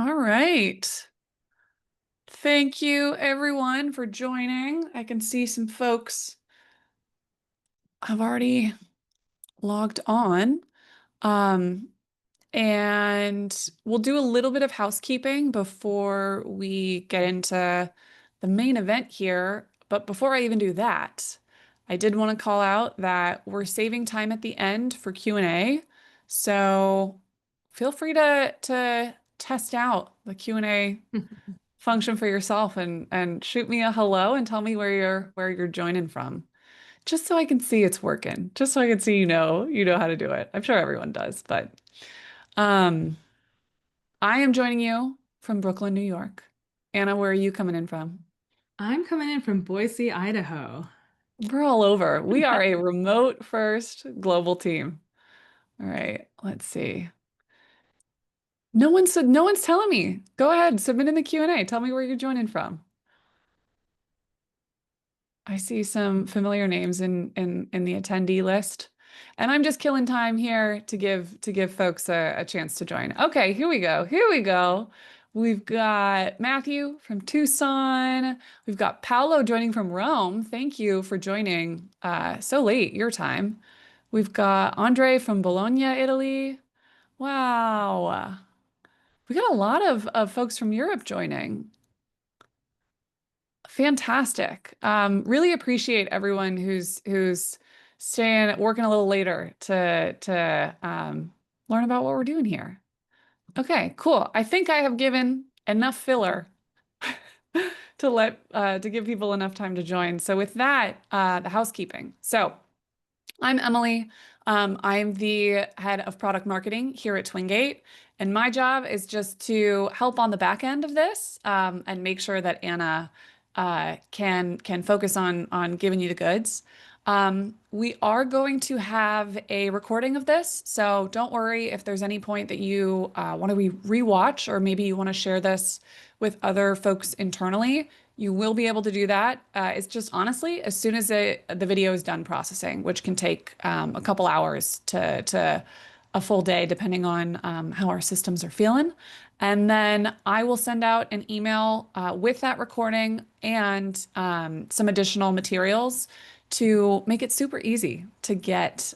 All right. Thank you, everyone, for joining. I can see some folks have already logged on. Um, and we'll do a little bit of housekeeping before we get into the main event here. But before I even do that, I did want to call out that we're saving time at the end for Q&A. So feel free to test out the Q&A function for yourself and shoot me a hello and tell me where you're joining from. Just so I can see it's working. Just so I can see you know how to do it. I'm sure everyone does, but um I am joining you from Brooklyn, New York. Anna, where are you coming in from? I'm coming in from Boise, Idaho. We're all over. We are a remote first global team. All right, let's see. No one's telling me. Go ahead, submit in the Q&A. Tell me where you're joining from. I see some familiar names in the attendee list. And I'm just killing time here to give folks a chance to join. Okay, here we go. Here we go. We've got Matthew from Tucson. We've got Paolo joining from Rome. Thank you for joining so late your time. We've got Andre from Bologna, Italy. Wow. We got a lot of folks from Europe joining. Fantastic. Really appreciate everyone who's staying, working a little later to learn about what we're doing here. Okay, cool. I think I have given enough filler to give people enough time to join. So with that, the housekeeping. So I'm Emily. I'm the head of product marketing here at Twingate, and my job is just to help on the back end of this and make sure that Anna can focus on giving you the goods. We are going to have a recording of this, so don't worry if there's any point that you want to rewatch or maybe you want to share this with other folks internally. You will be able to do that. It's just honestly, as soon as the video is done processing, which can take a couple hours to a full day, depending on how our systems are feeling. And then I will send out an email with that recording and some additional materials to make it super easy to get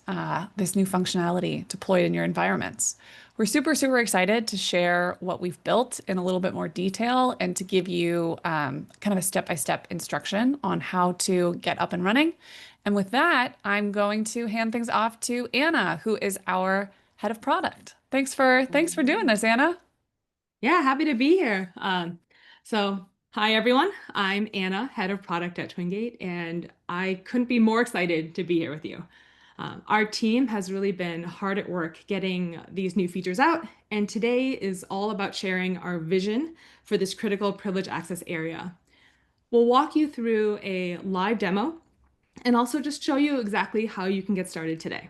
this new functionality deployed in your environments. We're super, super excited to share what we've built in a little bit more detail and to give you kind of a step-by-step instruction on how to get up and running. And with that, I'm going to hand things off to Anna, who is our head of product. Thanks for doing this, Anna. Yeah, happy to be here. Hi everyone. I'm Anna, head of product at Twingate, and I couldn't be more excited to be here with you. Our team has really been hard at work getting these new features out, and today is all about sharing our vision for this critical privilege access area. We'll walk you through a live demo and also just show you exactly how you can get started today.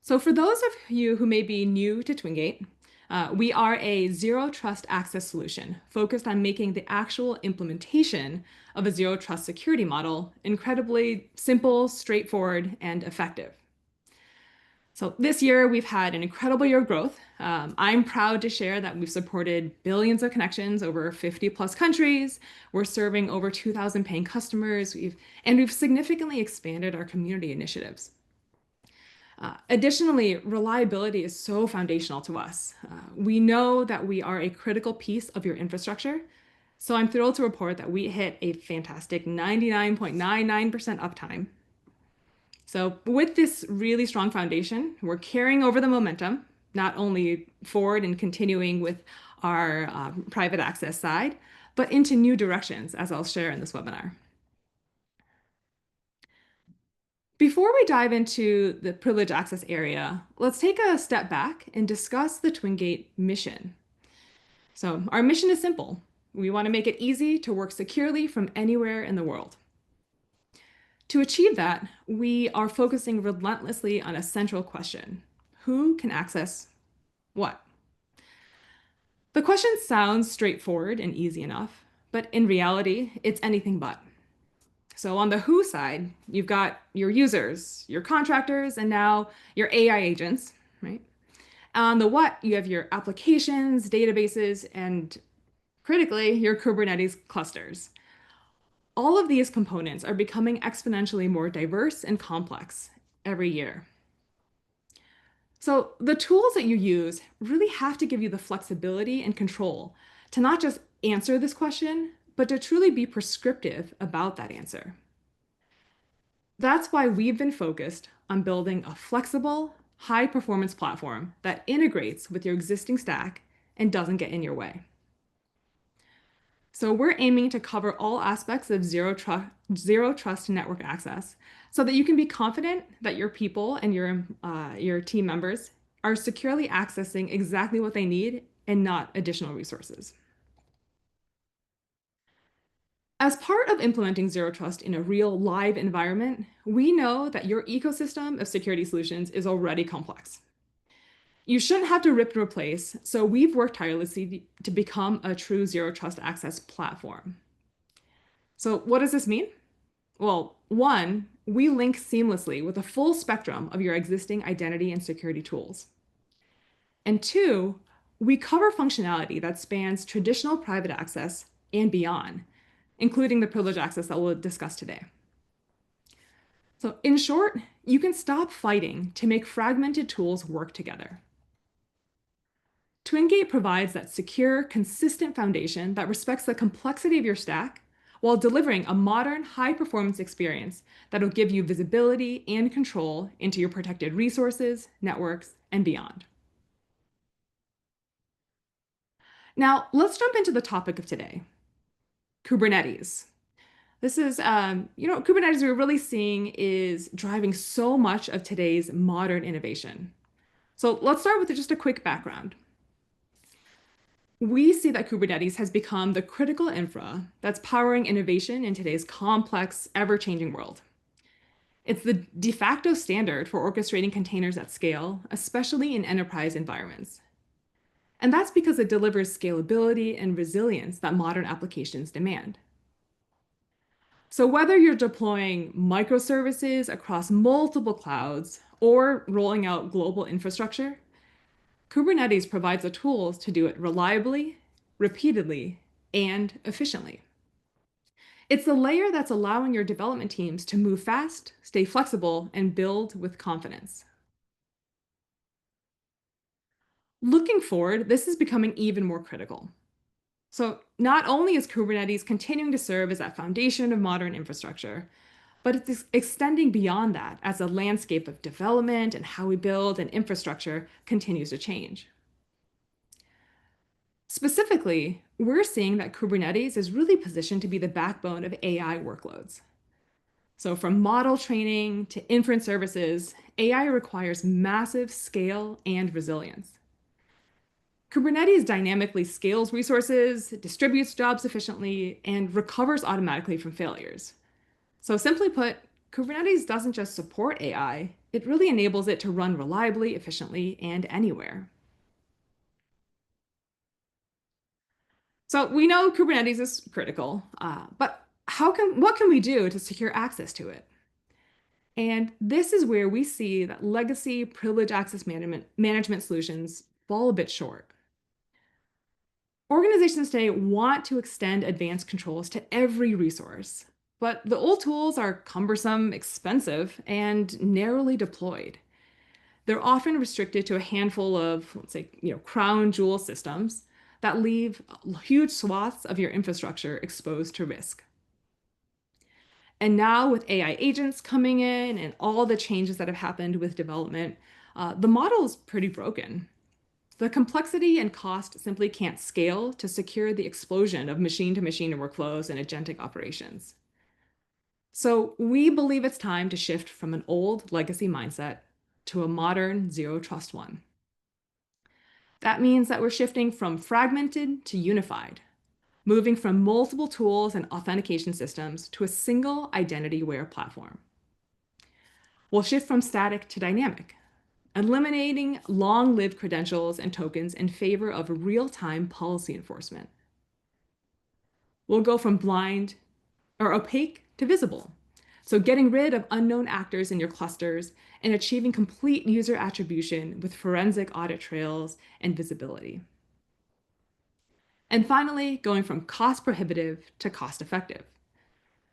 So for those of you who may be new to Twingate, we are a zero trust access solution focused on making the actual implementation of a zero trust security model incredibly simple, straightforward, and effective. So this year we've had an incredible year of growth. I'm proud to share that we've supported billions of connections over 50 plus countries. We're serving over 2,000 paying customers. We've significantly expanded our community initiatives. Additionally, reliability is so foundational to us. We know that we are a critical piece of your infrastructure, so I'm thrilled to report that we hit a fantastic 99.99% uptime. So with this really strong foundation, we're carrying over the momentum, not only forward and continuing with our private access side, but into new directions, as I'll share in this webinar. Before we dive into the privileged access area, let's take a step back and discuss the Twingate mission. So our mission is simple. We want to make it easy to work securely from anywhere in the world. To achieve that, we are focusing relentlessly on a central question. Who can access what? The question sounds straightforward and easy enough, but in reality, it's anything but. So on the who side, you've got your users, your contractors, and now your AI agents, right? On the what, you have your applications, databases, and critically, your Kubernetes clusters. All of these components are becoming exponentially more diverse and complex every year. So the tools that you use really have to give you the flexibility and control to not just answer this question, but to truly be prescriptive about that answer. That's why we've been focused on building a flexible, high-performance platform that integrates with your existing stack and doesn't get in your way. So we're aiming to cover all aspects of zero trust network access so that you can be confident that your people and your team members are securely accessing exactly what they need and not additional resources. As part of implementing zero trust in a real live environment, we know that your ecosystem of security solutions is already complex. You shouldn't have to rip and replace, so we've worked tirelessly to become a true zero trust access platform. So what does this mean? Well, one, we link seamlessly with a full spectrum of your existing identity and security tools. And two, we cover functionality that spans traditional private access and beyond, including the privileged access that we'll discuss today. So in short, you can stop fighting to make fragmented tools work together. Twingate provides that secure, consistent foundation that respects the complexity of your stack while delivering a modern, high-performance experience that'll give you visibility and control into your protected resources, networks, and beyond. Now, let's jump into the topic of today, Kubernetes. This is, Kubernetes we're really seeing is driving so much of today's modern innovation. So let's start with just a quick background. We see that Kubernetes has become the critical infra that's powering innovation in today's complex, ever-changing world. It's the de facto standard for orchestrating containers at scale, especially in enterprise environments. And that's because it delivers scalability and resilience that modern applications demand. So whether you're deploying microservices across multiple clouds or rolling out global infrastructure, Kubernetes provides the tools to do it reliably, repeatedly, and efficiently. It's the layer that's allowing your development teams to move fast, stay flexible, and build with confidence. Looking forward, this is becoming even more critical. So not only is Kubernetes continuing to serve as that foundation of modern infrastructure, but it's extending beyond that as the landscape of development and how we build and infrastructure continues to change. Specifically, we're seeing that Kubernetes is really positioned to be the backbone of AI workloads. So from model training to inference services, AI requires massive scale and resilience. Kubernetes dynamically scales resources, distributes jobs efficiently, and recovers automatically from failures. So simply put, Kubernetes doesn't just support AI, it really enables it to run reliably, efficiently, and anywhere. So we know Kubernetes is critical, but what can we do to secure access to it? And this is where we see that legacy privileged access management solutions fall a bit short. Organizations today want to extend advanced controls to every resource, but the old tools are cumbersome, expensive, and narrowly deployed. They're often restricted to a handful of, let's say, crown jewel systems that leave huge swaths of your infrastructure exposed to risk. And now with AI agents coming in and all the changes that have happened with development, the model is pretty broken. The complexity and cost simply can't scale to secure the explosion of machine-to-machine workflows and agentic operations. So we believe it's time to shift from an old legacy mindset to a modern zero trust one. That means that we're shifting from fragmented to unified, moving from multiple tools and authentication systems to a single identity-aware platform. We'll shift from static to dynamic, eliminating long-lived credentials and tokens in favor of real-time policy enforcement. We'll go from blind or opaque to visible, So getting rid of unknown actors in your clusters and achieving complete user attribution with forensic audit trails and visibility. And finally, going from cost prohibitive to cost effective.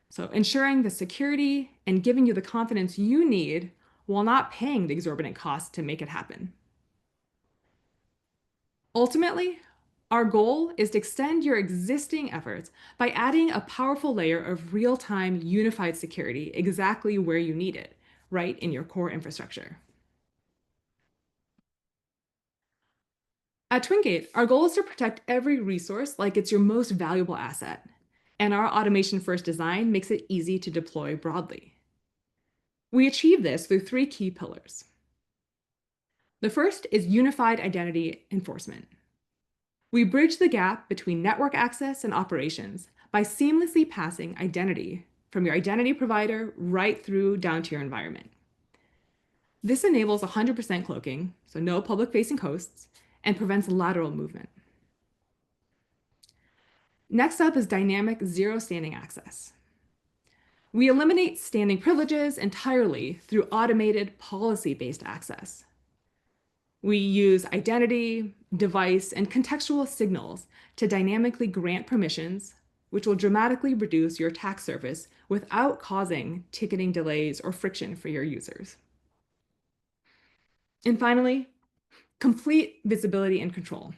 So ensuring the security and giving you the confidence you need while not paying the exorbitant costs to make it happen. Ultimately, our goal is to extend your existing efforts by adding a powerful layer of real-time unified security exactly where you need it, right in your core infrastructure. At Twingate, our goal is to protect every resource like it's your most valuable asset, and our automation-first design makes it easy to deploy broadly. We achieve this through three key pillars. The first is unified identity enforcement. We bridge the gap between network access and operations by seamlessly passing identity from your identity provider right through down to your environment. This enables 100% cloaking, so no public-facing hosts, and prevents lateral movement. Next up is dynamic zero standing access. We eliminate standing privileges entirely through automated policy-based access. We use identity, device, and contextual signals to dynamically grant permissions, which will dramatically reduce your attack surface without causing ticketing delays or friction for your users. And finally, complete visibility and control.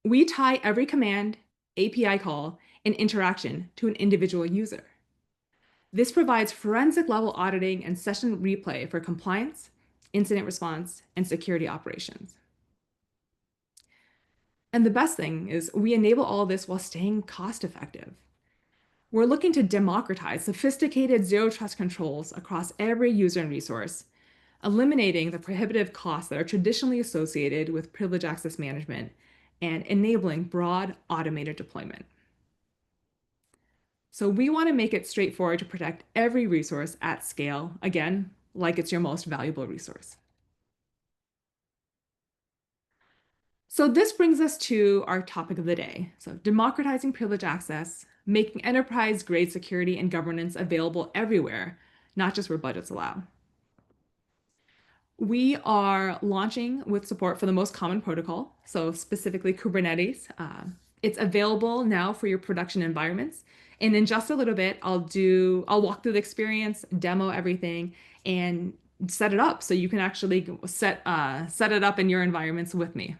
We tie every command, API call, and interaction to an individual user. This provides forensic level auditing and session replay for compliance, incident response, and security operations. And the best thing is we enable all this while staying cost effective. We're looking to democratize sophisticated zero trust controls across every user and resource, eliminating the prohibitive costs that are traditionally associated with privileged access management and enabling broad automated deployment. So we want to make it straightforward to protect every resource at scale, again, like it's your most valuable resource. So this brings us to our topic of the day. So democratizing privileged access, making enterprise-grade security and governance available everywhere, not just where budgets allow. We are launching with support for the most common protocol, so specifically Kubernetes. It's available now for your production environments. And in just a little bit, I'll walk through the experience, demo everything, and set it up so you can actually set it up in your environments with me.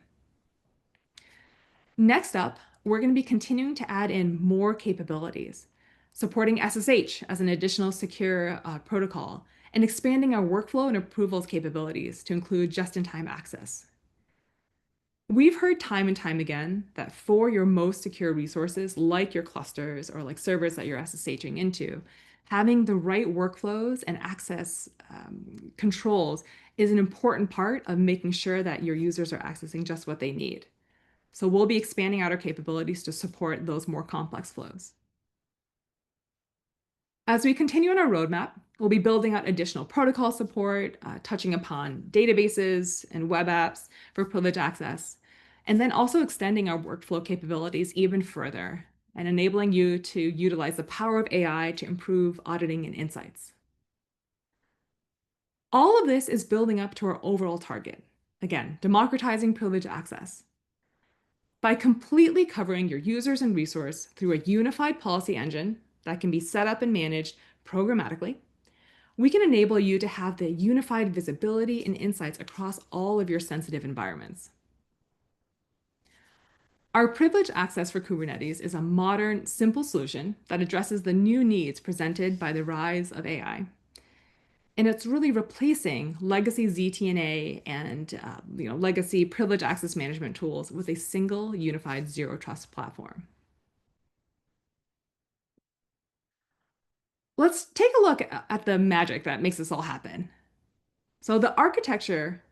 Next up, we're going to be continuing to add in more capabilities, supporting SSH as an additional secure protocol, and expanding our workflow and approvals capabilities to include just-in-time access. We've heard time and time again that for your most secure resources, like your clusters or like servers that you're SSHing into, having the right workflows and access controls is an important part of making sure that your users are accessing just what they need. So we'll be expanding out our capabilities to support those more complex flows. As we continue on our roadmap, we'll be building out additional protocol support, touching upon databases and web apps for privileged access, and then also extending our workflow capabilities even further and enabling you to utilize the power of AI to improve auditing and insights. All of this is building up to our overall target. Again, democratizing privileged access. By completely covering your users and resource through a unified policy engine that can be set up and managed programmatically, we can enable you to have the unified visibility and insights across all of your sensitive environments. Our privileged access for Kubernetes is a modern, simple solution that addresses the new needs presented by the rise of AI. And it's really replacing legacy ZTNA and legacy privileged access management tools with a single unified zero trust platform. Let's take a look at the magic that makes this all happen. So the architecture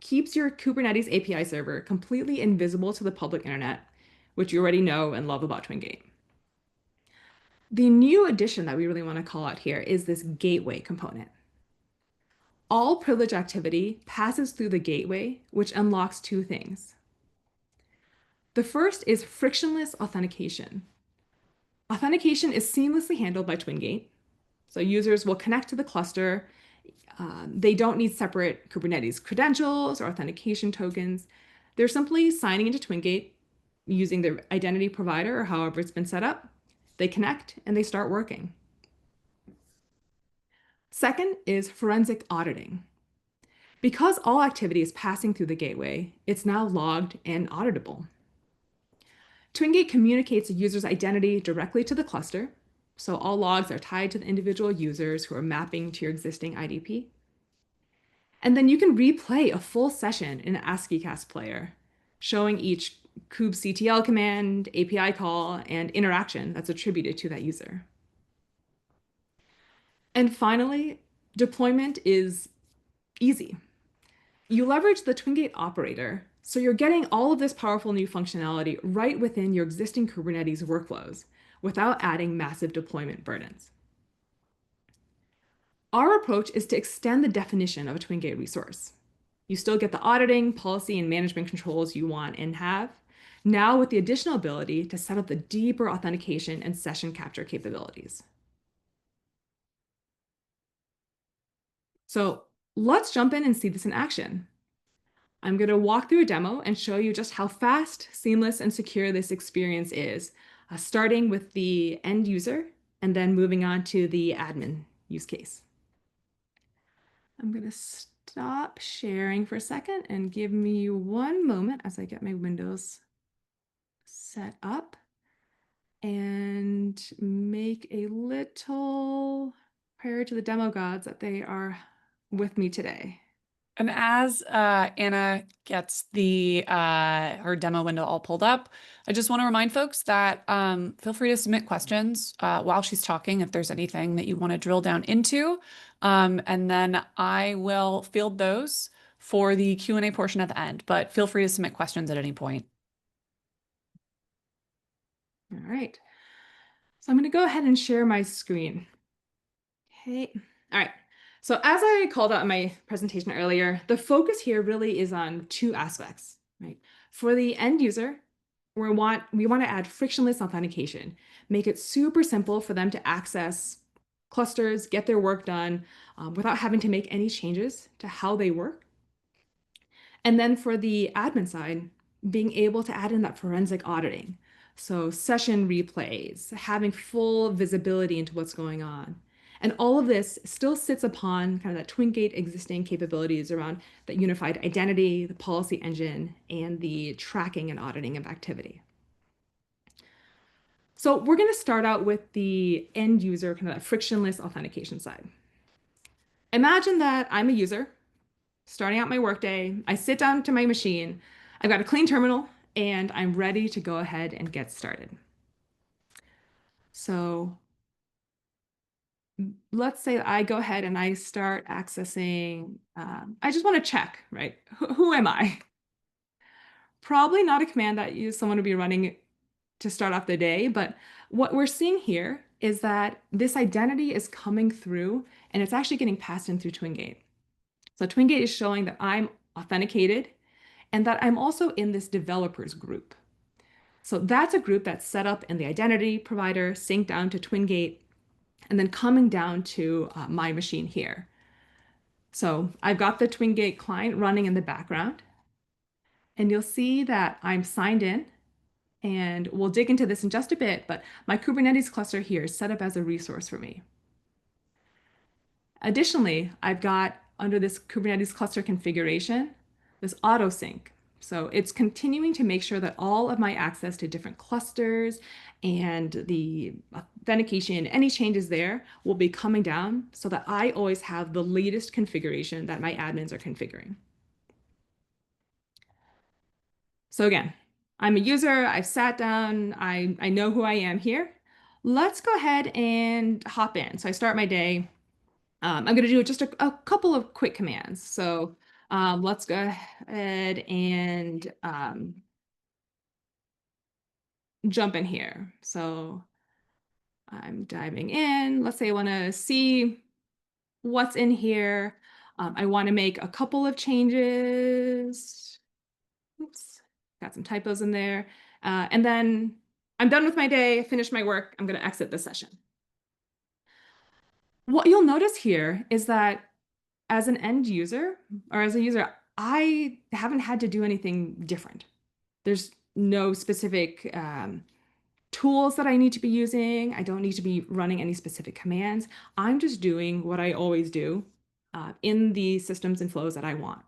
keeps your Kubernetes API server completely invisible to the public internet, which you already know and love about Twingate. The new addition that we really want to call out here is this gateway component. All privilege activity passes through the gateway, which unlocks two things. The first is frictionless authentication. Authentication is seamlessly handled by Twingate. So users will connect to the cluster. They don't need separate Kubernetes credentials or authentication tokens. They're simply signing into Twingate using their identity provider or however it's been set up. They connect and they start working. Second is forensic auditing. Because all activity is passing through the gateway, it's now logged and auditable. Twingate communicates a user's identity directly to the cluster, so all logs are tied to the individual users who are mapping to your existing IDP. And then you can replay a full session in an AsciiCast player, showing each kubectl command, API call, and interaction that's attributed to that user. And finally, deployment is easy. You leverage the Twingate operator, so you're getting all of this powerful new functionality right within your existing Kubernetes workflows without adding massive deployment burdens. Our approach is to extend the definition of a Twingate resource. You still get the auditing, policy, and management controls you want and have, now with the additional ability to set up the deeper authentication and session capture capabilities. So let's jump in and see this in action. I'm going to walk through a demo and show you just how fast, seamless, and secure this experience is, starting with the end user and then moving on to the admin use case. I'm going to stop sharing for a second and give me one moment as I get my windows set up and make a little prayer to the demo gods that they are with me today. And as Anna gets the her demo window all pulled up, I just want to remind folks that feel free to submit questions while she's talking if there's anything that you want to drill down into. And then I will field those for the Q&A portion at the end, but feel free to submit questions at any point. All right. So I'm going to go ahead and share my screen. Okay. All right. So as I called out in my presentation earlier, the focus here really is on two aspects, right? For the end user, we want to add frictionless authentication, make it super simple for them to access clusters, get their work done without having to make any changes to how they work. And then for the admin side, being able to add in that forensic auditing. So session replays, having full visibility into what's going on. And all of this still sits upon kind of that Twingate existing capabilities around that unified identity, the policy engine, and the tracking and auditing of activity. So we're going to start out with the end user, kind of that frictionless authentication side. Imagine that I'm a user starting out my workday. I sit down to my machine. I've got a clean terminal, and I'm ready to go ahead and get started. So let's say I go ahead and I start accessing, I just want to check, right? Who am I? Probably not a command that someone would be running to start off the day, but what we're seeing here is that this identity is coming through and it's actually getting passed in through Twingate. So Twingate is showing that I'm authenticated and that I'm also in this developers group. So that's a group that's set up in the identity provider, synced down to Twingate, and then coming down to my machine here. So I've got the Twingate client running in the background, and you'll see that I'm signed in, and we'll dig into this in just a bit, but my Kubernetes cluster here is set up as a resource for me. Additionally, I've got under this Kubernetes cluster configuration, this auto sync. So it's continuing to make sure that all of my access to different clusters and the authentication, any changes there will be coming down so that I always have the latest configuration that my admins are configuring. So again, I'm a user, I've sat down, I know who I am here. Let's go ahead and hop in. So I start my day. I'm going to do just a couple of quick commands. So let's go ahead and jump in here. So I'm diving in. Let's say I want to see what's in here. I want to make a couple of changes. Oops, got some typos in there. And then I'm done with my day, finished my work. I'm going to exit the session. What you'll notice here is that as an end user or as a user, I haven't had to do anything different. There's no specific tools that I need to be using. I don't need to be running any specific commands. I'm just doing what I always do in the systems and flows that I want.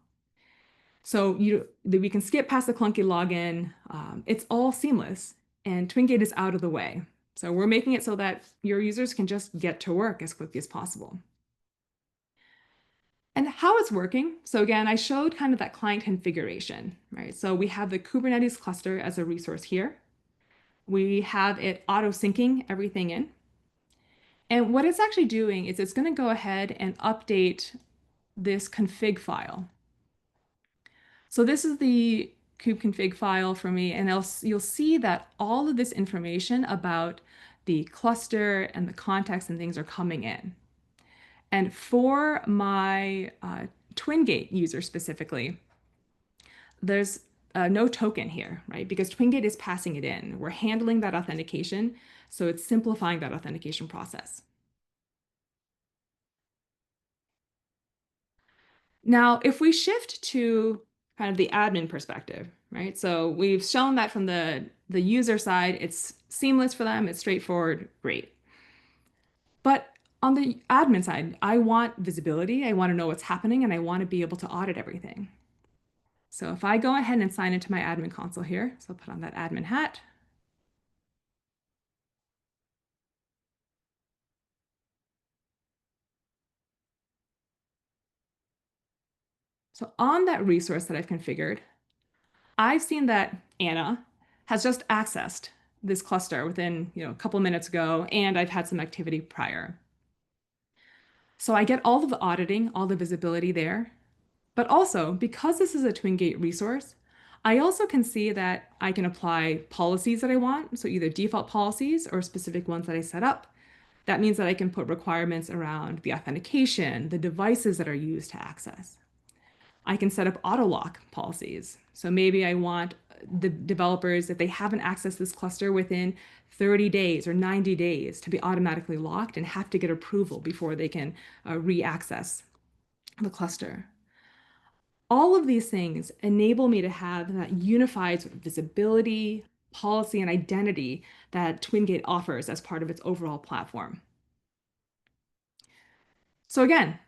So we can skip past the clunky login. It's all seamless, and Twingate is out of the way. So we're making it so that your users can just get to work as quickly as possible. And how it's working. So again, I showed kind of that client configuration, right? So we have the Kubernetes cluster as a resource here. We have it auto-syncing everything in. And what it's actually doing is it's going to go ahead and update this config file. So this is the kubeconfig file for me, and you'll see that all of this information about the cluster and the context and things are coming in. And for my Twingate user specifically, there's no token here, right? Because Twingate is passing it in. We're handling that authentication, so it's simplifying that authentication process. Now, if we shift to kind of the admin perspective, right? So we've shown that from the user side, it's seamless for them, it's straightforward, great. But on the admin side, I want visibility, I want to know what's happening, and I want to be able to audit everything. So if I go ahead and sign into my admin console here, so I'll put on that admin hat. So on that resource that I've configured, I've seen that Anna has just accessed this cluster within, a couple minutes ago, and I've had some activity prior. So I get all of the auditing, all the visibility there. But also, because this is a Twingate resource, I also can see that I can apply policies that I want, so either default policies or specific ones that I set up. That means that I can put requirements around the authentication, the devices that are used to access. I can set up auto lock policies. So maybe I want the developers, if they haven't accessed this cluster within 30 days or 90 days, to be automatically locked and have to get approval before they can re-access the cluster. All of these things enable me to have that unified sort of visibility, policy, and identity that Twingate offers as part of its overall platform. So again,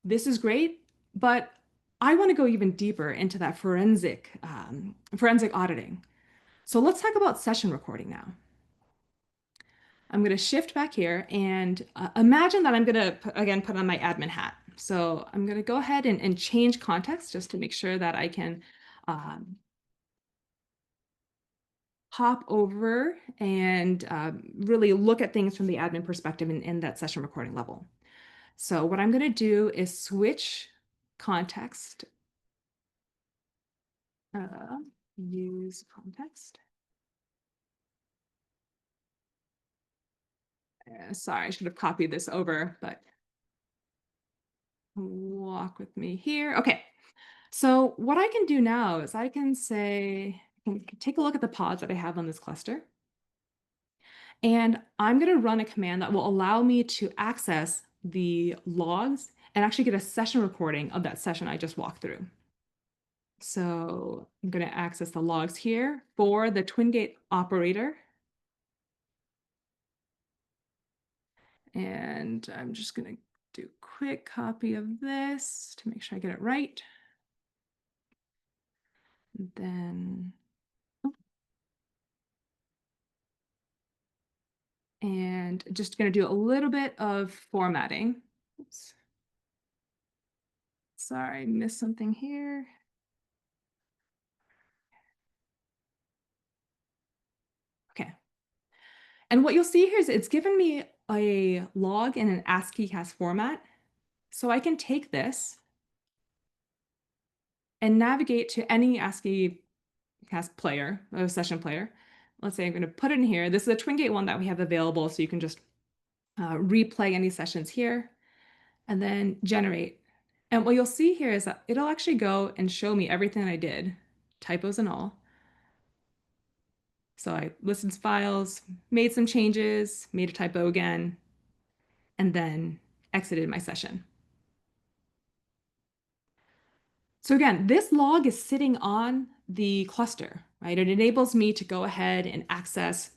this is great, but I want to go even deeper into that forensic auditing. So let's talk about session recording now. I'm going to shift back here and imagine that I'm going to, again, put on my admin hat. So I'm going to go ahead and change context just to make sure that I can hop over and really look at things from the admin perspective in that session recording level. So what I'm going to do is switch context, use context. Sorry, I should have copied this over, but walk with me here. Okay, so what I can do now is I can say, I can take a look at the pods that I have on this cluster. And I'm going to run a command that will allow me to access the logs and actually get a session recording of that session I just walked through. So I'm going to access the logs here for the Twingate operator. And I'm just going to do a quick copy of this to make sure I get it right. And then, and just going to do a little bit of formatting. Oops. Sorry, I missed something here. Okay. And what you'll see here is it's given me a log in an ASCII cast format. So I can take this and navigate to any ASCII cast player, or session player. Let's say I'm going to put it in here. This is a Twingate one that we have available, so you can just replay any sessions here and then generate. And what you'll see here is that it'll actually go and show me everything I did, typos and all. So I listed files, made some changes, made a typo again, and then exited my session. So again, this log is sitting on the cluster, right? It enables me to go ahead and access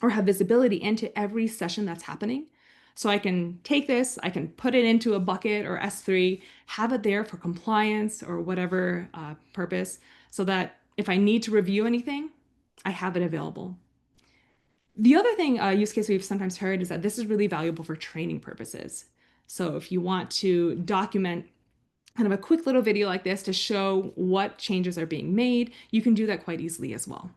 or have visibility into every session that's happening. So I can take this, I can put it into a bucket or S3, have it there for compliance or whatever purpose, so that if I need to review anything, I have it available. The other thing, use case we've sometimes heard is that this is really valuable for training purposes. So if you want to document kind of a quick little video like this to show what changes are being made, you can do that quite easily as well.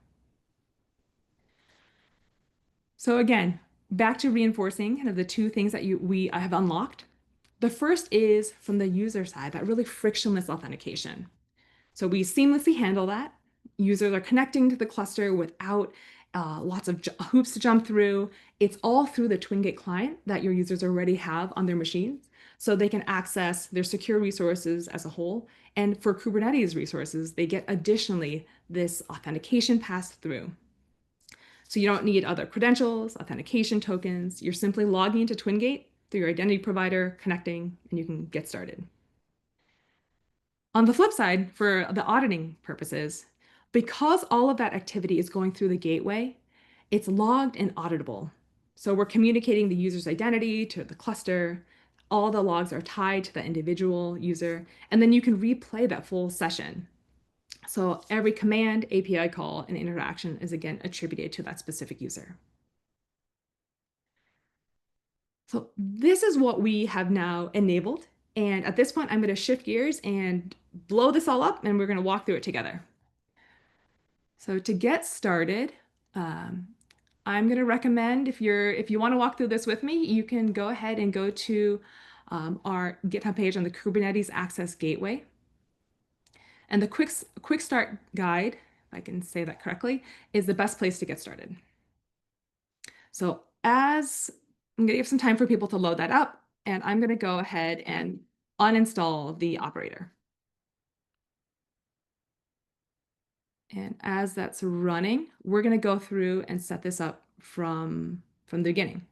So again, back to reinforcing kind of the two things that I have unlocked. The first is from the user side, that really frictionless authentication. So we seamlessly handle that. Users are connecting to the cluster without lots of hoops to jump through. It's all through the Twingate client that your users already have on their machines. So they can access their secure resources as a whole. And for Kubernetes resources, they get additionally this authentication passed through. So you don't need other credentials, authentication tokens. You're simply logging into Twingate through your identity provider, connecting, and you can get started. On the flip side, for the auditing purposes, because all of that activity is going through the gateway, it's logged and auditable. So we're communicating the user's identity to the cluster. All the logs are tied to the individual user, and then you can replay that full session. So every command, API call, and interaction is again attributed to that specific user. So this is what we have now enabled. And at this point, I'm going to shift gears and blow this all up, and we're going to walk through it together. So to get started, I'm going to recommend if you want to walk through this with me, you can go ahead and go to our GitHub page on the Kubernetes Access Gateway. And the quick start guide, if I can say that correctly, is the best place to get started. So as I'm going to give some time for people to load that up, and I'm going to go ahead and uninstall the operator. And as that's running, we're going to go through and set this up from the beginning.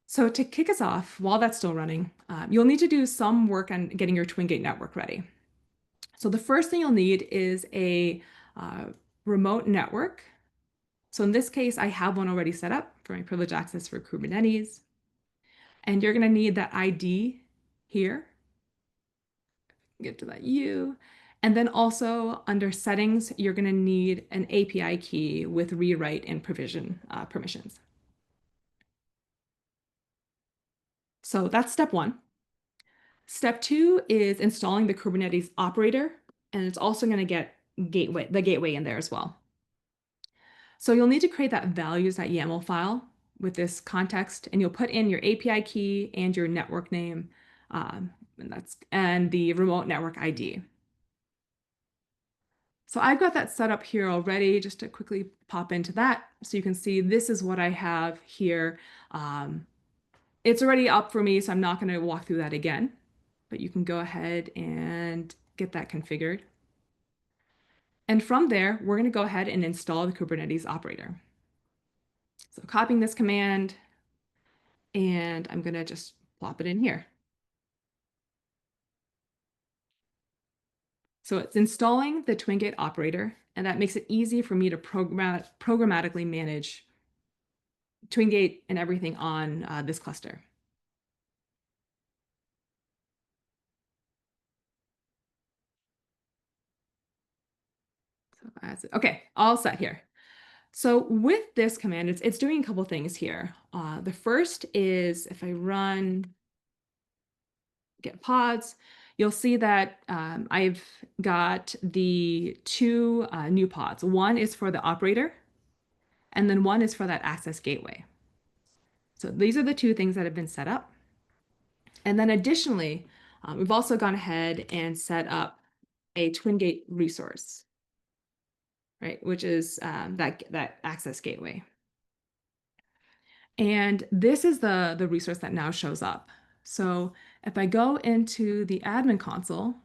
So to kick us off, while that's still running, you'll need to do some work on getting your Twingate network ready. So the first thing you'll need is a remote network. So in this case, I have one already set up for my privileged access for Kubernetes. And you're going to need that ID here. Get to that U. And then also under settings, you're going to need an API key with rewrite and provision permissions. So that's step one. Step two is installing the Kubernetes operator, and it's also going to get the gateway in there as well. So you'll need to create that values.yaml file with this context, and you'll put in your API key and your network name, and the remote network ID. So I've got that set up here already, just to quickly pop into that. So you can see this is what I have here. It's already up for me, so I'm not going to walk through that again, but you can go ahead and get that configured. And from there, we're going to go ahead and install the Kubernetes operator. So copying this command, and I'm going to just plop it in here. So it's installing the Twingate operator, and that makes it easy for me to programmatically manage Twingate and everything on this cluster. So okay, all set here. So with this command, it's doing a couple things here. The first is if I run get pods, you'll see that I've got the two new pods. One is for the operator, and then one is for that access gateway. So these are the two things that have been set up. And then additionally, we've also gone ahead and set up a Twingate resource, right, which is that access gateway. And this is the resource that now shows up. So if I go into the admin console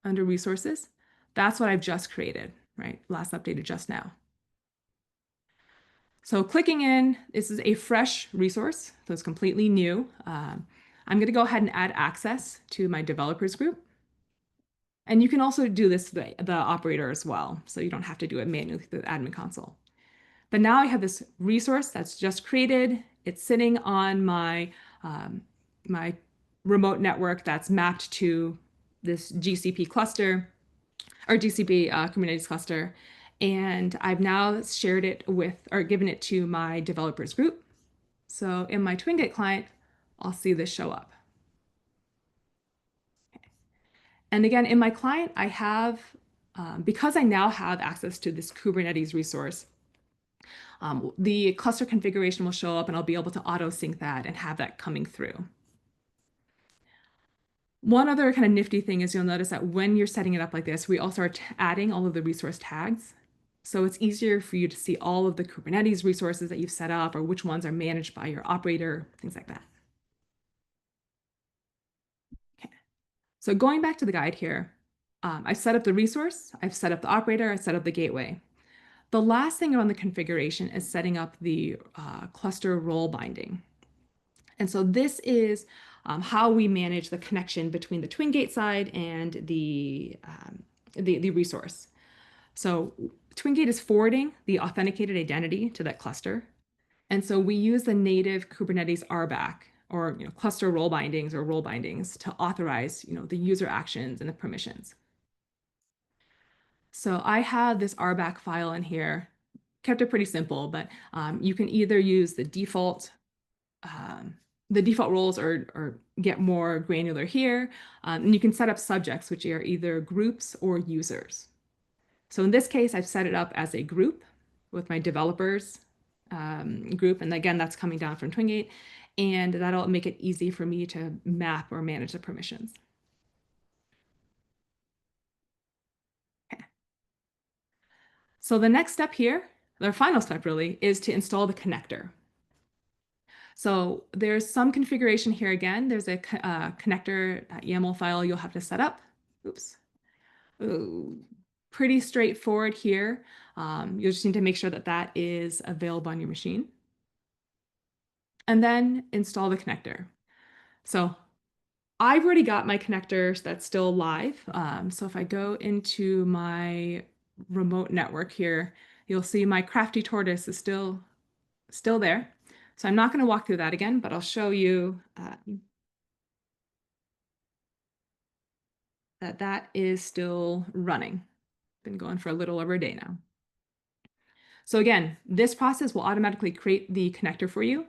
under resources, that's what I've just created, right? Last updated just now. So clicking in, this is a fresh resource, so it's completely new. I'm going to go ahead and add access to my developers group. And you can also do this through the operator as well, so you don't have to do it manually through the admin console. But now I have this resource that's just created. It's sitting on my remote network that's mapped to this GCP cluster or GCP Kubernetes cluster. And I've now shared it with or given it to my developers group. So in my Twingate client, I'll see this show up. And again, in my client, I have, because I now have access to this Kubernetes resource, the cluster configuration will show up and I'll be able to auto sync that and have that coming through. One other kind of nifty thing is you'll notice that when you're setting it up like this, we also are adding all of the resource tags. So it's easier for you to see all of the Kubernetes resources that you've set up or which ones are managed by your operator, things like that. Okay. So going back to the guide here, I've set up the resource, I've set up the operator, I've set up the gateway. The last thing on the configuration is setting up the cluster role binding. And so this is how we manage the connection between the Twingate side and the resource. So Twingate is forwarding the authenticated identity to that cluster. And so we use the native Kubernetes RBAC or cluster role bindings or role bindings to authorize the user actions and the permissions. So I have this RBAC file in here, kept it pretty simple, but you can either use the default roles or get more granular here. And you can set up subjects, which are either groups or users. So in this case, I've set it up as a group with my developers group. And again, that's coming down from Twingate. And that'll make it easy for me to map or manage the permissions. Okay. So the next step here, the final step really, is to install the connector. So there's some configuration here again. There's a connector.yaml file you'll have to set up. Oops. Ooh, pretty straightforward here. You'll just need to make sure that that is available on your machine. And then install the connector. So I've already got my connectors that's still live. So if I go into my remote network here, you'll see my crafty tortoise is still there. So I'm not going to walk through that again, but I'll show you that is still running. Been going for a little over a day now. So again, this process will automatically create the connector for you.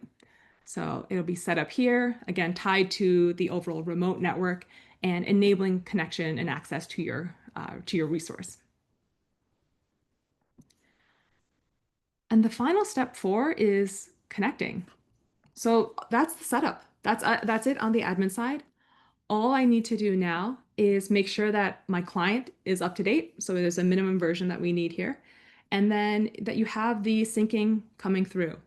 So it'll be set up here, again, tied to the overall remote network and enabling connection and access to your resource. And the final step 4 is connecting. So that's the setup. That's it on the admin side. All I need to do now is make sure that my client is up to date. So there's a minimum version that we need here. And then that you have the syncing coming through.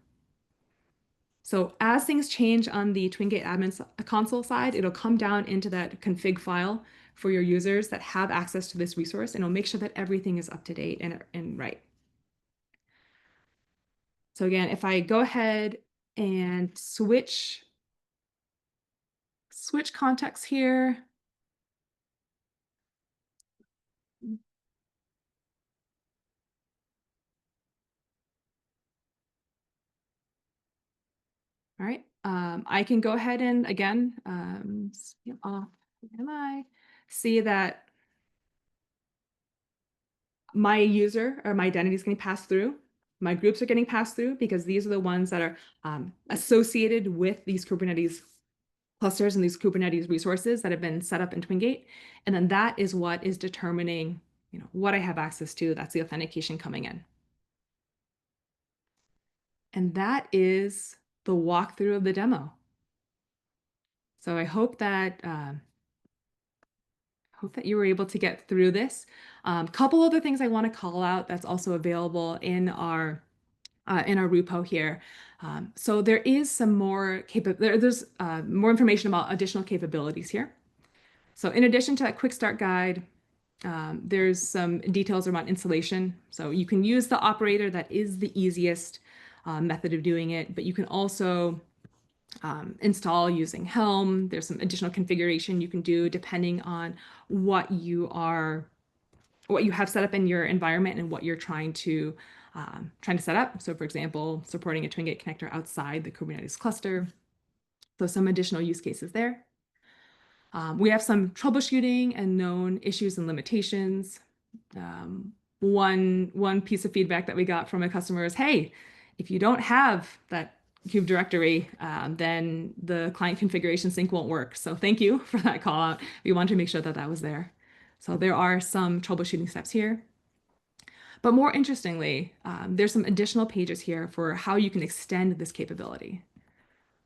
So as things change on the Twingate admin console side, it'll come down into that config file for your users that have access to this resource, and it'll make sure that everything is up to date and right. So again, if I go ahead and switch contexts here. All right, I can go ahead and again, off MI, see that my user or my identity is getting passed through. My groups are getting passed through because these are the ones that are associated with these Kubernetes clusters and these Kubernetes resources that have been set up in Twingate. And then that is what is determining what I have access to. That's the authentication coming in. And that is the walkthrough of the demo. So I hope that you were able to get through this. Couple other things I want to call out that's also available in our repo here. So there is some more there's more information about additional capabilities here. So in addition to that quick start guide, there's some details around installation. So you can use the operator that is the easiest. method of doing it, but you can also install using Helm. There's some additional configuration you can do depending on what you have set up in your environment and what you're trying to set up. So for example, supporting a Twingate connector outside the Kubernetes cluster. So some additional use cases there. We have some troubleshooting and known issues and limitations. One piece of feedback that we got from a customer is, hey, if you don't have that kube directory, then the client configuration sync won't work. So thank you for that call out. We wanted to make sure that that was there. So there are some troubleshooting steps here. But more interestingly, there's some additional pages here for how you can extend this capability.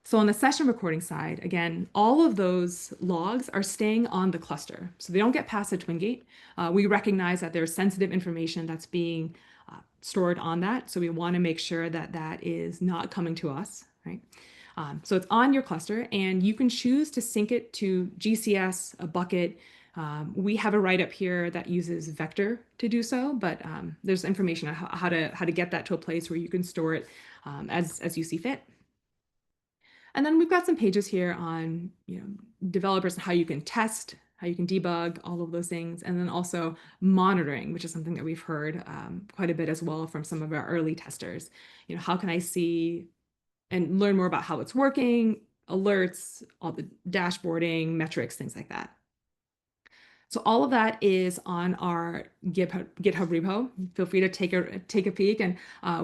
So on the session recording side, again, all of those logs are staying on the cluster. So they don't get past the Twingate. We recognize that there's sensitive information that's being stored on that. So we want to make sure that that is not coming to us, right? So it's on your cluster and you can choose to sync it to GCS, a bucket. We have a write-up here that uses vector to do so, but there's information on how to get that to a place where you can store it as you see fit. And then we've got some pages here on developers and how you can test, how you can debug, all of those things. And then also monitoring, which is something that we've heard quite a bit as well from some of our early testers. How can I see and learn more about how it's working, alerts, all the dashboarding, metrics, things like that. So all of that is on our GitHub repo. Feel free to take a peek, and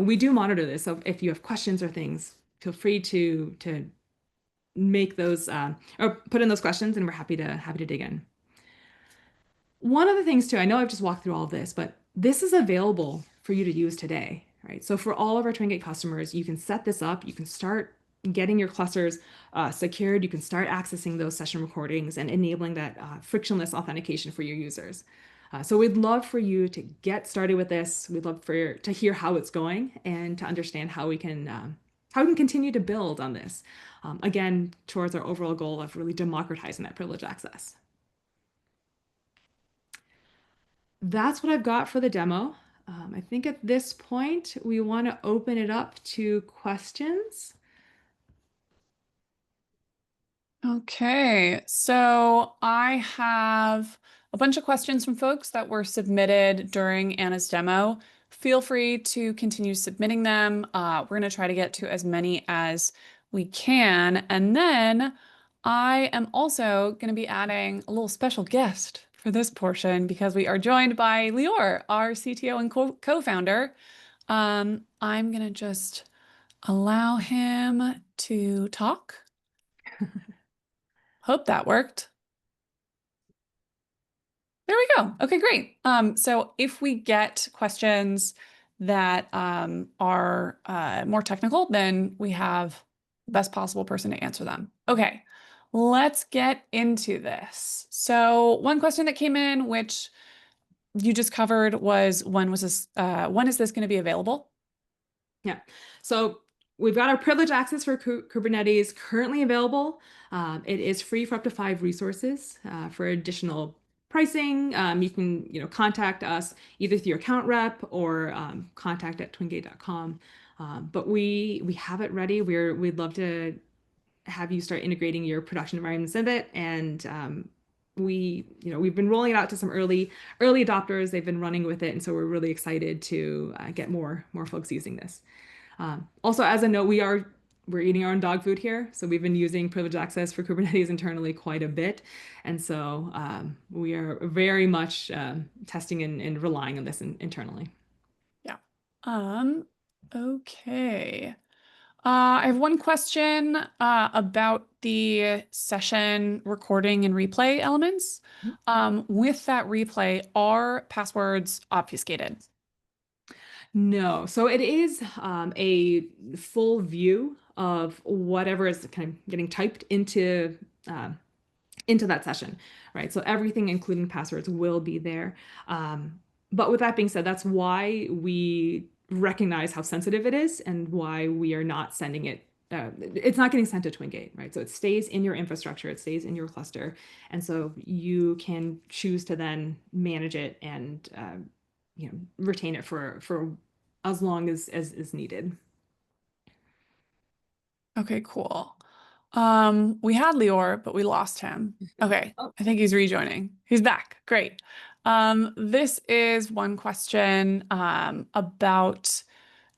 we do monitor this. So if you have questions or things, feel free to make those or put in those questions, and we're happy to dig in. One of the things too, I know I've just walked through all of this, but this is available for you to use today, right? So for all of our Twingate customers, you can set this up, you can start getting your clusters secured, you can start accessing those session recordings and enabling that frictionless authentication for your users. So we'd love for you to get started with this. We'd love to hear how it's going and to understand how we can continue to build on this, again, towards our overall goal of really democratizing that privileged access. That's what I've got for the demo. I think at this point, we want to open it up to questions. Okay, so I have a bunch of questions from folks that were submitted during Anna's demo. Feel free to continue submitting them. We're going to try to get to as many as we can. And then I am also going to be adding a little special guest for this portion because we are joined by Lior, our CTO and co-founder. I'm going to just allow him to talk. Hope that worked. There we go. Okay, great. So if we get questions that are more technical, then we have the best possible person to answer them. Okay, let's get into this. So one question that came in, which you just covered, was when is this going to be available? Yeah. So we've got our privileged access for Kubernetes currently available. It is free for up to 5 resources. For additional pricing, you can contact us either through your account rep or contact at twingate.com. But we have it ready. We'd love to have you start integrating your production environments in it, and we've been rolling it out to some early adopters. They've been running with it, and so we're really excited to get more folks using this. Also, as a note, we're eating our own dog food here, so we've been using privileged access for Kubernetes internally quite a bit, and so we are very much testing and relying on this internally. Yeah. Okay. I have one question about the session recording and replay elements. With that replay, are passwords obfuscated? No, so it is a full view of whatever is kind of getting typed into that session, right? So everything, including passwords, will be there. But with that being said, that's why we recognize how sensitive it is and why we are not sending it. It's not getting sent to Twingate, right? So it stays in your infrastructure, it stays in your cluster. And so you can choose to then manage it and retain it for as long as is needed. Okay, cool. We had Lior, but we lost him. Okay, Oh. I think he's rejoining. He's back. Great. This is one question about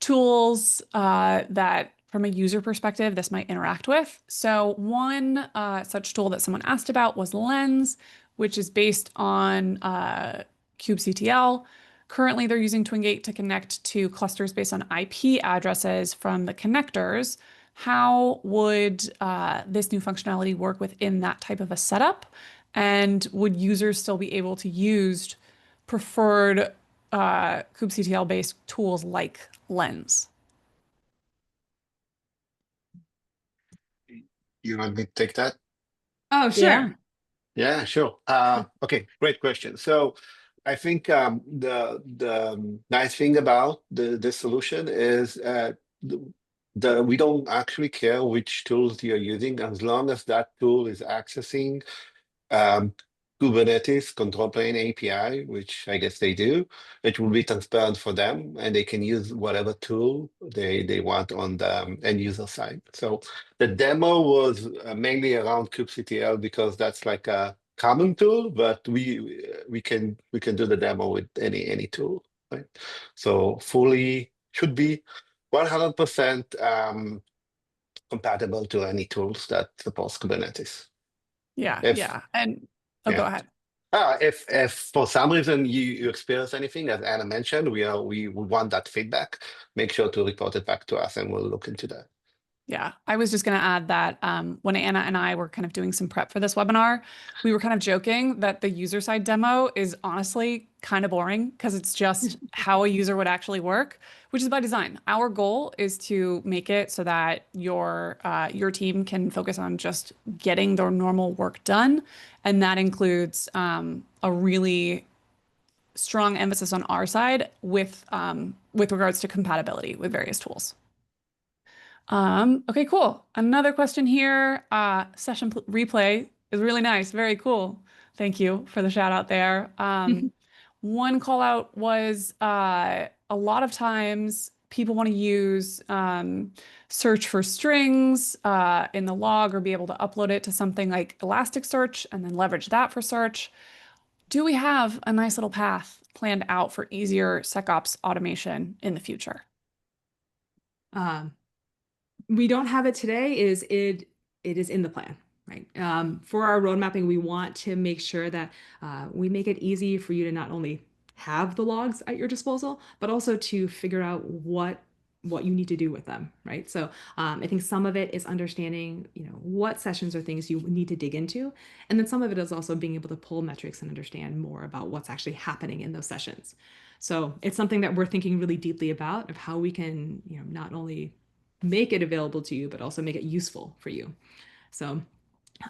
tools that, from a user perspective, this might interact with. So one such tool that someone asked about was Lens, which is based on kubectl. Currently, they're using Twingate to connect to clusters based on IP addresses from the connectors. How would this new functionality work within that type of a setup? And would users still be able to use preferred kubectl-based tools like Lens? You want me to take that? Oh, Yeah. sure. Yeah, sure. Okay, great question. So I think the nice thing about this solution is we don't actually care which tools you're using as long as that tool is accessing um, Kubernetes control plane API, which I guess they do. It will be transparent for them, and they can use whatever tool they want on the end user side. So the demo was mainly around kubectl because that's like a common tool, but we can do the demo with any tool, right? So fully should be 100% compatible to any tools that support Kubernetes. Yeah, If yeah. And oh, go yeah. ahead. If for some reason you experience anything, as Anna mentioned, we want that feedback. Make sure to report it back to us, and we'll look into that. Yeah, I was just going to add that when Anna and I were kind of doing some prep for this webinar, we were kind of joking that the user side demo is honestly kind of boring because it's just how a user would actually work, which is by design. Our goal is to make it so that your team can focus on just getting their normal work done, and that includes a really strong emphasis on our side with regards to compatibility with various tools. Okay, cool. Another question here. Session replay is really nice. Very cool. Thank you for the shout out there. One call out was a lot of times people want to use search for strings in the log or be able to upload it to something like Elasticsearch and then leverage that for search. Do we have a nice little path planned out for easier SecOps automation in the future? Um, we don't have it today. It is in the plan, right? For our road mapping, we want to make sure that we make it easy for you to not only have the logs at your disposal, but also to figure out what you need to do with them, right? So I think some of it is understanding, what sessions or things you need to dig into, and then some of it is also being able to pull metrics and understand more about what's actually happening in those sessions. So it's something that we're thinking really deeply about of how we can, not only make it available to you, but also make it useful for you. So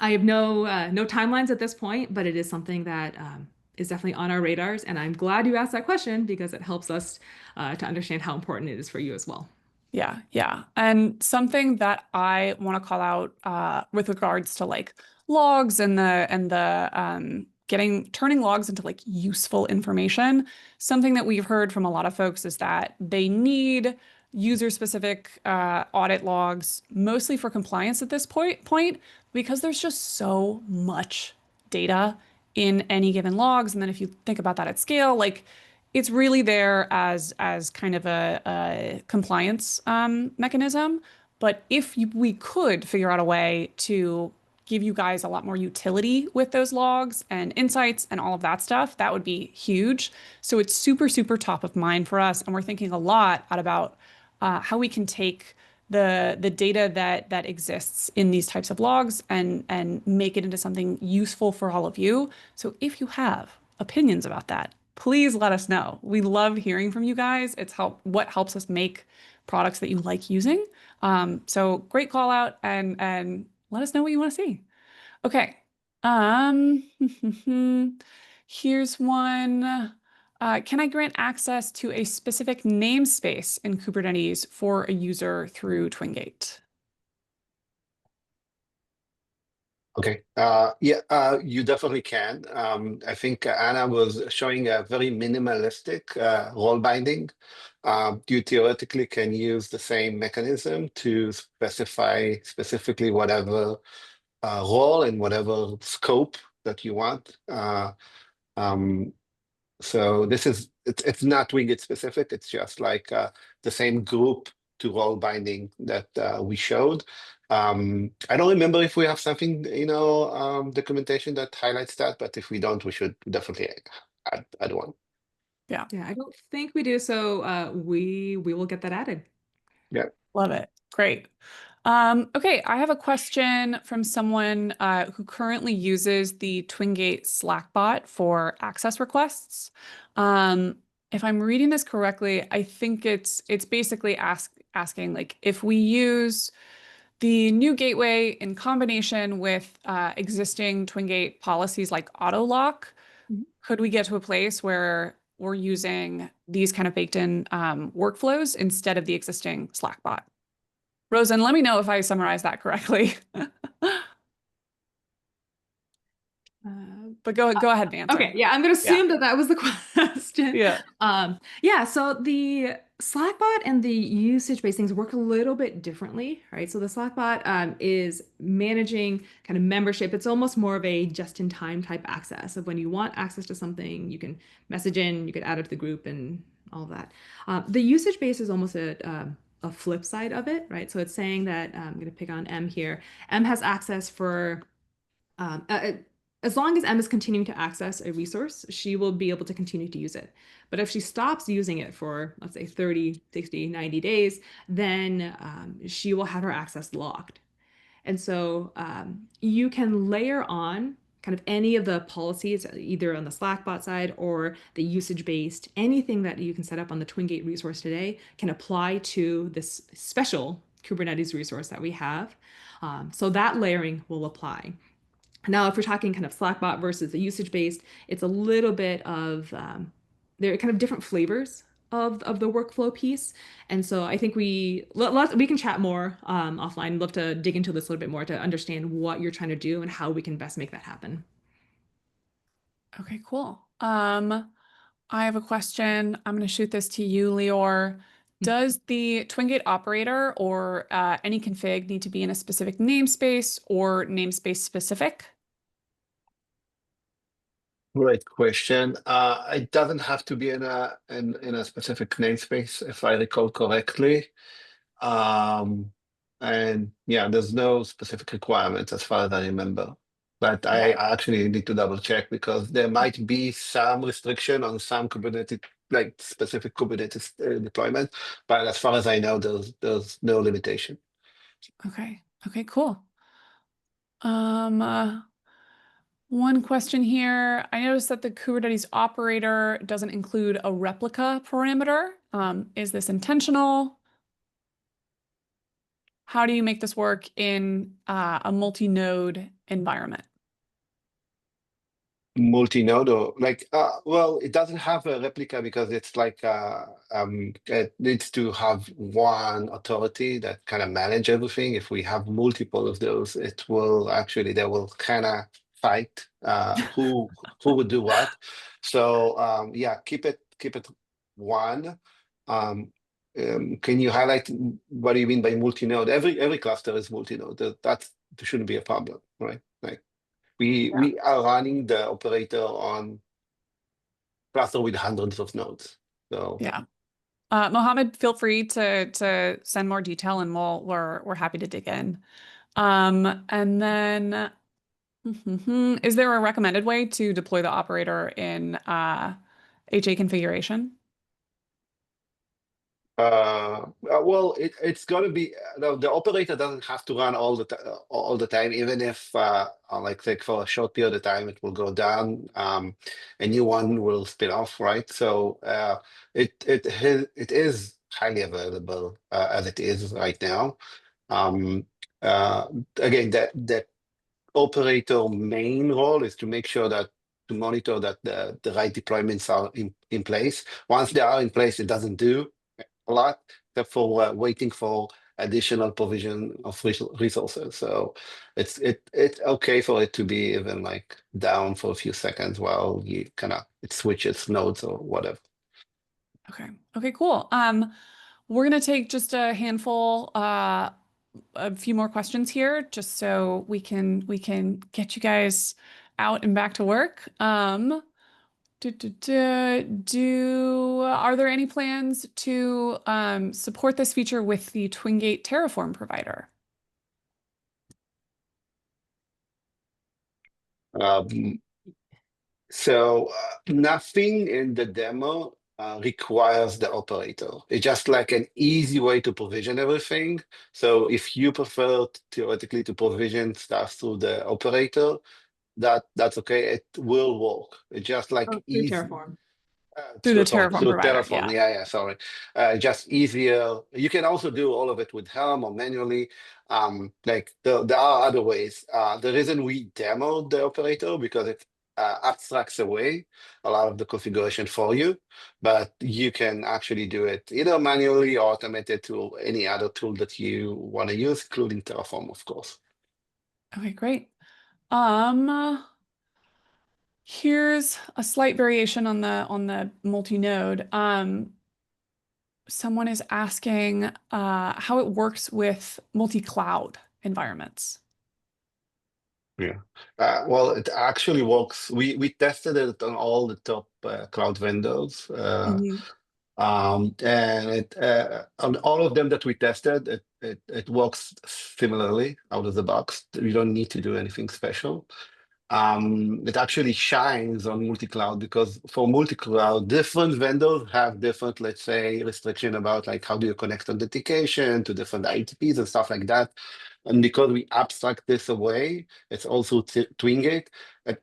I have no timelines at this point, but it is something that is definitely on our radars. And I'm glad you asked that question because it helps us to understand how important it is for you as well. Yeah, yeah. And something that I want to call out with regards to like logs and the turning logs into like useful information, something that we've heard from a lot of folks is that they need user-specific audit logs, mostly for compliance at this point, because there's just so much data in any given logs. And then if you think about that at scale, like it's really there as kind of a compliance mechanism. But if we could figure out a way to give you guys a lot more utility with those logs and insights and all of that stuff, that would be huge. So it's super, super top of mind for us. And we're thinking a lot about how we can take the data that exists in these types of logs and make it into something useful for all of you. So if you have opinions about that, please let us know. We love hearing from you guys. It's what helps us make products that you like using. So great call out and let us know what you want to see. Okay. Here's one. Can I grant access to a specific namespace in Kubernetes for a user through Twingate? Okay. You definitely can. I think Anna was showing a very minimalistic role binding. You theoretically can use the same mechanism to specify specifically whatever role and whatever scope that you want. So it's not Twingate specific. It's just like the same group to role binding that we showed. I don't remember if we have something in our documentation that highlights that, but if we don't, we should definitely add one. Yeah, I don't think we do. So we will get that added. Yeah. Love it. Great. Okay, I have a question from someone who currently uses the Twingate Slack bot for access requests. If I'm reading this correctly, I think it's basically asking like if we use the new gateway in combination with existing Twingate policies like auto lock, could we get to a place where we're using these kind of baked in workflows instead of the existing Slack bot? Rosen, let me know if I summarized that correctly. But go ahead and answer. Okay, yeah, I'm going to assume that was the question. Yeah. So the Slackbot and the usage-based things work a little bit differently, right? So the Slackbot is managing kind of membership. It's almost more of a just-in-time type access of when you want access to something, you can message in, you can add it to the group and all of that. The usage-based is almost a flip side of it, right? So it's saying that, I'm going to pick on M here. M has access for as long as M is continuing to access a resource, she will be able to continue to use it. But if she stops using it for, let's say, 30, 60, 90 days, then she will have her access locked. And so you can layer on kind of any of the policies, either on the Slackbot side or the usage-based, anything that you can set up on the Twingate resource today can apply to this special Kubernetes resource that we have. So that layering will apply. Now, if we're talking kind of Slackbot versus the usage-based, it's a little bit of, they're kind of different flavors of the workflow piece. And so I think we can chat more offline. I'd love to dig into this a little bit more to understand what you're trying to do and how we can best make that happen. Okay, cool. I have a question. I'm going to shoot this to you, Lior. Does the Twingate operator or any config need to be in a specific namespace or namespace specific? Great question. It doesn't have to be in a specific namespace, if I recall correctly. And yeah, there's no specific requirements as far as I remember. But I actually need to double check because there might be some restriction on some Kubernetes, like specific Kubernetes deployment. But as far as I know, there's no limitation. Okay. Okay, cool. One question here. I noticed that the Kubernetes operator doesn't include a replica parameter. Is this intentional? How do you make this work in a multi-node environment? Multi-node or like well, it doesn't have a replica because it's like it needs to have one authority that kind of manage everything. If we have multiple of those, it will actually they will kind of fight who would do what. So yeah, keep it one. Can you highlight what do you mean by multi-node? Every cluster is multi-node. That shouldn't be a problem, right? Like we are running the operator on cluster with hundreds of nodes. So yeah. Mohammed, feel free to send more detail and we're happy to dig in. And then is there a recommended way to deploy the operator in HA configuration? Well, it's going to be the operator doesn't have to run all the time, even if like for a short period of time it will go down, a new one will spin off, right? So it is highly available as it is right now. Again, that operator main role is to make sure that to monitor that the right deployments are in place. Once they are in place, it doesn't do a lot, except for waiting for additional provision of resources. So it's okay for it to be even like down for a few seconds while you kind of it switches nodes or whatever. Okay. Okay, cool. We're gonna take just a handful, a few more questions here, just so we can get you guys out and back to work. Are there any plans to support this feature with the Twingate Terraform provider? Um, So nothing in the demo requires the operator. It's just like an easy way to provision everything. So if you prefer theoretically to provision stuff through the operator, that's okay. It will work. It's just like Oh, through easy. Terraform. Through the Sorry, Terraform through provider, Terraform. yeah. Yeah, sorry. Just easier. You can also do all of it with Helm or manually. Like there are other ways. The reason we demoed the operator because it abstracts away a lot of the configuration for you, but you can actually do it either manually or automated to any other tool that you want to use, including Terraform, of course. Okay, great. Here's a slight variation on the multi-node. Someone is asking how it works with multi-cloud environments. Yeah. Well, it actually works. We tested it on all the top cloud vendors. Mhm. And on all of them that we tested, it works similarly out of the box. You don't need to do anything special. It actually shines on multi-cloud because for multi-cloud, different vendors have different, let's say, restriction about like how do you connect authentication to different ITPs and stuff like that. And because we abstract this away, it's also Twingate.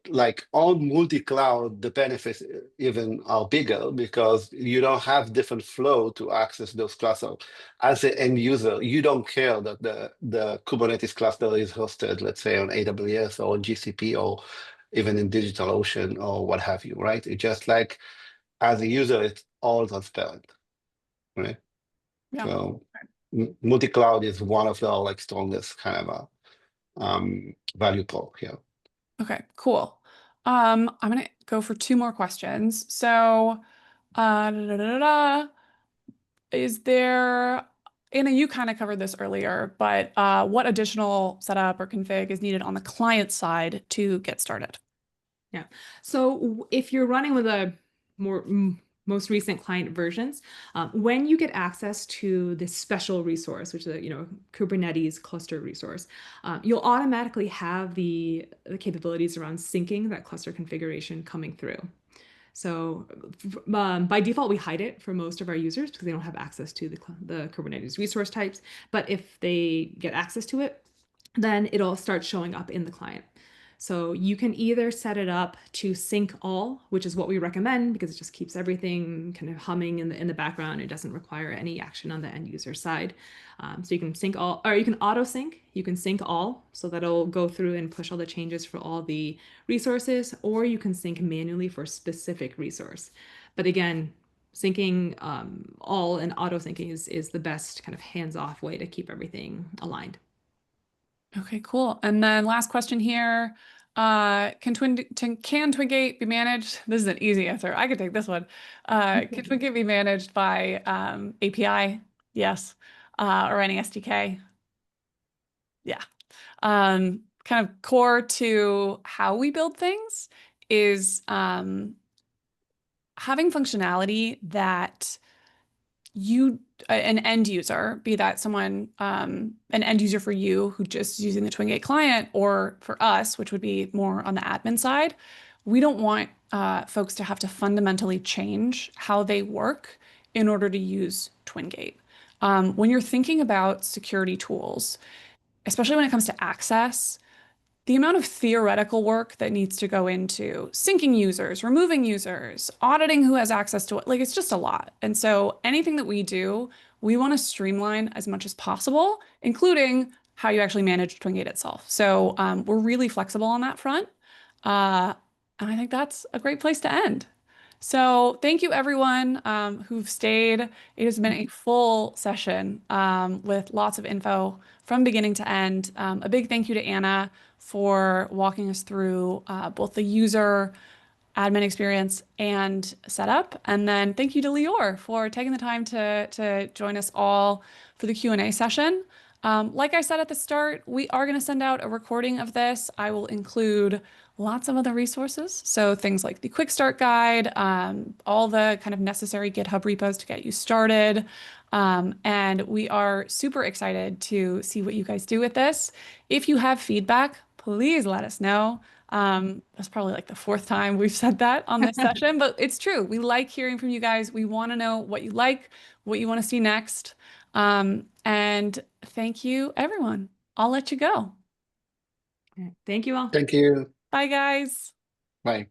Like on multi-cloud, the benefits even are bigger because you don't have different flow to access those clusters. As an end user, you don't care that the Kubernetes cluster is hosted, let's say, on AWS or GCP or even in DigitalOcean or what have you, right? It's just like as a user, it's all transparent, right? Yeah. So multi-cloud is one of the like strongest kind of value prop here. Okay, cool. I'm gonna go for two more questions. So, is there, Anna, you kind of covered this earlier, but what additional setup or config is needed on the client side to get started? Yeah. So if you're running with a most recent client versions, when you get access to this special resource, which is a Kubernetes cluster resource, you'll automatically have the capabilities around syncing that cluster configuration coming through. So by default, we hide it for most of our users because they don't have access to the Kubernetes resource types. But if they get access to it, then it'll start showing up in the client. So you can either set it up to sync all, which is what we recommend because it just keeps everything kind of humming in the background. It doesn't require any action on the end user side. So you can sync all, or you can auto sync. You can sync all, so that'll go through and push all the changes for all the resources, or you can sync manually for a specific resource. But again, syncing all and auto syncing is the best kind of hands-off way to keep everything aligned. Okay, cool. And then last question here. Can Twingate be managed? This is an easy answer. I could take this one. Can Twingate be managed by API? Yes. Or any SDK? Yeah. Kind of core to how we build things is having functionality that an end user, be that someone, an end user for you who just is using the Twingate client, or for us, which would be more on the admin side, we don't want folks to have to fundamentally change how they work in order to use Twingate. When you're thinking about security tools, especially when it comes to access, the amount of theoretical work that needs to go into syncing users, removing users, auditing who has access to it, like it's just a lot. And so anything that we do, we want to streamline as much as possible, including how you actually manage Twingate itself. So we're really flexible on that front. And I think that's a great place to end. So thank you everyone who've stayed. It has been a full session with lots of info from beginning to end. A big thank you to Anna for walking us through both the user admin experience and setup. And then thank you to Lior for taking the time to join us all for the Q&A session. Like I said at the start, we are going to send out a recording of this. I will include lots of other resources. So things like the quick start guide, all the kind of necessary GitHub repos to get you started. And we are super excited to see what you guys do with this. If you have feedback, please let us know. That's probably like the fourth time we've said that on this session, but it's true. We like hearing from you guys. We want to know what you like, what you want to see next. And thank you, everyone. I'll let you go. Thank you all. Thank you. Bye, guys. Bye.